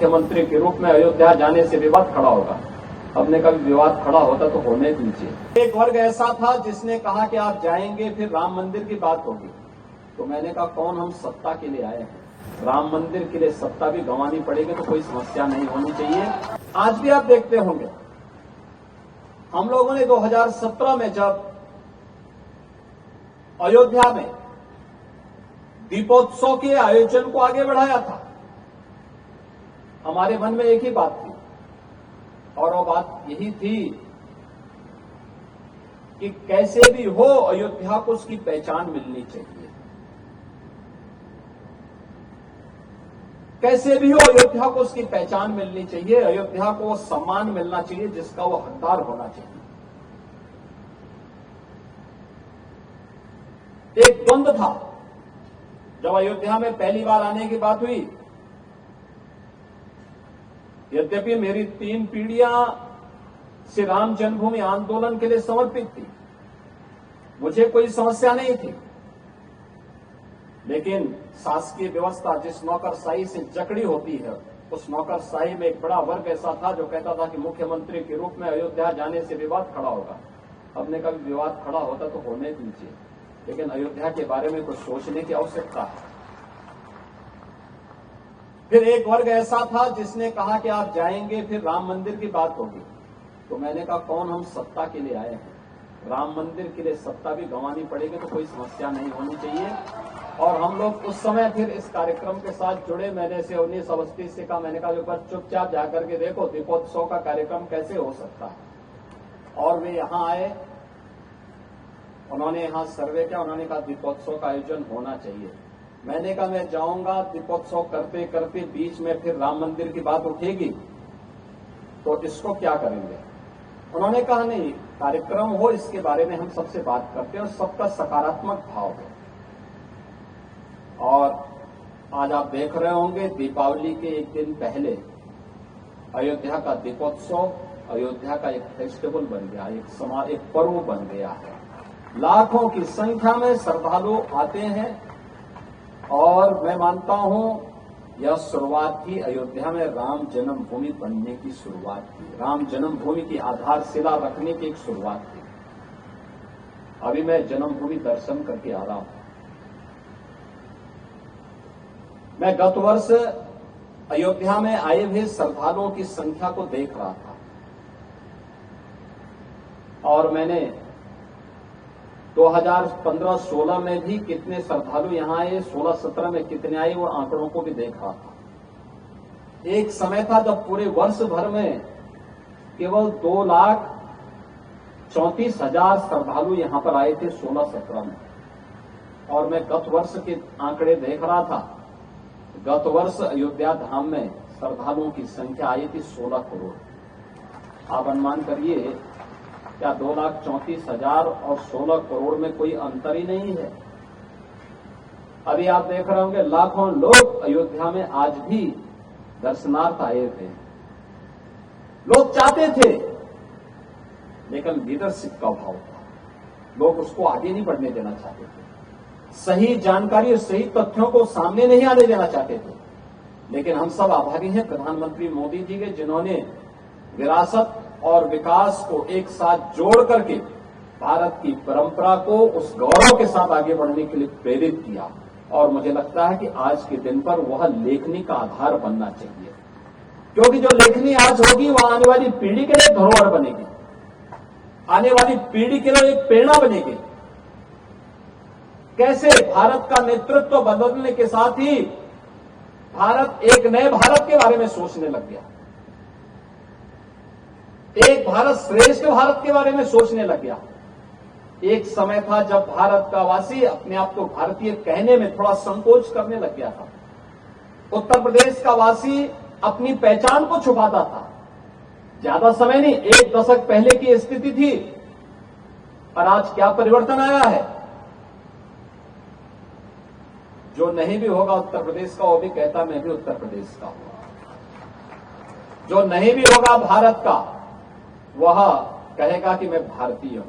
मुख्यमंत्री के रूप में अयोध्या जाने से विवाद खड़ा होगा। हमने कभी विवाद खड़ा होता तो होने दीजिए। एक वर्ग ऐसा था जिसने कहा कि आप जाएंगे फिर राम मंदिर की बात होगी, तो मैंने कहा कौन हम सत्ता के लिए आए हैं, राम मंदिर के लिए सत्ता भी गंवानी पड़ेगी तो कोई समस्या नहीं होनी चाहिए। आज भी आप देखते होंगे हम लोगों ने 2017 में जब अयोध्या में दीपोत्सव के आयोजन को आगे बढ़ाया था, हमारे मन में एक ही बात थी और वो बात यही थी कि कैसे भी हो अयोध्या को उसकी पहचान मिलनी चाहिए, कैसे भी हो अयोध्या को उसकी पहचान मिलनी चाहिए, अयोध्या को वो सम्मान मिलना चाहिए जिसका वो हकदार होना चाहिए। एक द्वंद्व था जब अयोध्या में पहली बार आने की बात हुई। यद्यपि मेरी 3 पीढ़ियां श्री राम जन्मभूमि आंदोलन के लिए समर्पित थी, मुझे कोई समस्या नहीं थी, लेकिन शासकीय व्यवस्था जिस नौकरशाही से जकड़ी होती है, उस नौकरशाही में एक बड़ा वर्ग ऐसा था जो कहता था कि मुख्यमंत्री के रूप में अयोध्या जाने से विवाद खड़ा होगा। हमने कभी विवाद खड़ा होता तो होने दीजिए, लेकिन अयोध्या के बारे में कुछ सोचने की आवश्यकता है। फिर एक वर्ग ऐसा था जिसने कहा कि आप जाएंगे फिर राम मंदिर की बात होगी, तो मैंने कहा कौन हम सत्ता के लिए आए हैं, राम मंदिर के लिए सत्ता भी गंवानी पड़ेगी तो कोई समस्या नहीं होनी चाहिए। और हम लोग उस समय फिर इस कार्यक्रम के साथ जुड़े। मैंने से 19 अवस्थी से कहा, मैंने कहा एक बार चुपचाप जाकर के देखो दीपोत्सव का कार्यक्रम कैसे हो सकता है। और वे यहां आए, उन्होंने यहां सर्वे किया, उन्होंने कहा दीपोत्सव का आयोजन होना चाहिए। मैंने कहा मैं जाऊंगा, दीपोत्सव करते करते बीच में फिर राम मंदिर की बात उठेगी तो इसको क्या करेंगे। उन्होंने कहा नहीं, कार्यक्रम हो इसके बारे में हम सबसे बात करते हैं और सबका सकारात्मक भाव हो। और आज आप देख रहे होंगे दीपावली के एक दिन पहले अयोध्या का दीपोत्सव अयोध्या का एक फेस्टिवल बन गया, एक पर्व बन गया है। लाखों की संख्या में श्रद्धालु आते हैं और मैं मानता हूं यह शुरुआत थी अयोध्या में राम जन्मभूमि बनने की शुरुआत थी, राम जन्मभूमि की आधारशिला रखने की एक शुरुआत थी। अभी मैं जन्मभूमि दर्शन करके आ रहा हूं। मैं गत वर्ष अयोध्या में आए हुए श्रद्धालुओं की संख्या को देख रहा था और मैंने 2015-16 में भी कितने श्रद्धालु यहां आए, 16-17 में कितने आए, वो आंकड़ों को भी देख रहा था। एक समय था जब पूरे वर्ष भर में केवल 2,34,000 श्रद्धालु यहां पर आए थे 16-17 में। और मैं गत वर्ष के आंकड़े देख रहा था, गत वर्ष अयोध्या धाम में श्रद्धालुओं की संख्या आई थी 16 करोड़। आप अनुमान करिए क्या 2,34,000 और 16 करोड़ में कोई अंतर ही नहीं है। अभी आप देख रहे होंगे लाखों लोग अयोध्या में आज भी दर्शनार्थ आए थे। लोग चाहते थे, लेकिन लीडरशिप का अभाव था, लोग उसको आगे नहीं बढ़ने देना चाहते थे, सही जानकारी और सही तथ्यों को सामने नहीं आने देना चाहते थे। लेकिन हम सब आभारी हैं प्रधानमंत्री मोदी जी के, जिन्होंने विरासत और विकास को एक साथ जोड़ करके भारत की परंपरा को उस गौरव के साथ आगे बढ़ने के लिए प्रेरित किया। और मुझे लगता है कि आज के दिन पर वह लेखनी का आधार बनना चाहिए, क्योंकि जो लेखनी आज होगी वह आने वाली पीढ़ी के लिए धरोहर बनेगी, आने वाली पीढ़ी के लिए एक प्रेरणा बनेगी। कैसे भारत का नेतृत्व बदलने के साथ ही भारत एक नए भारत के बारे में सोचने लग गया, एक भारत श्रेष्ठ भारत के बारे में सोचने लग गया। एक समय था जब भारत का वासी अपने आप को भारतीय कहने में थोड़ा संकोच करने लग गया था। उत्तर प्रदेश का वासी अपनी पहचान को छुपाता था। ज्यादा समय नहीं, 1 दशक पहले की स्थिति थी, और आज क्या परिवर्तन आया है। जो नहीं भी होगा उत्तर प्रदेश का वो भी कहता मैं भी उत्तर प्रदेश का हूं। जो नहीं भी होगा भारत का वह कहेगा कि मैं भारतीय हूं।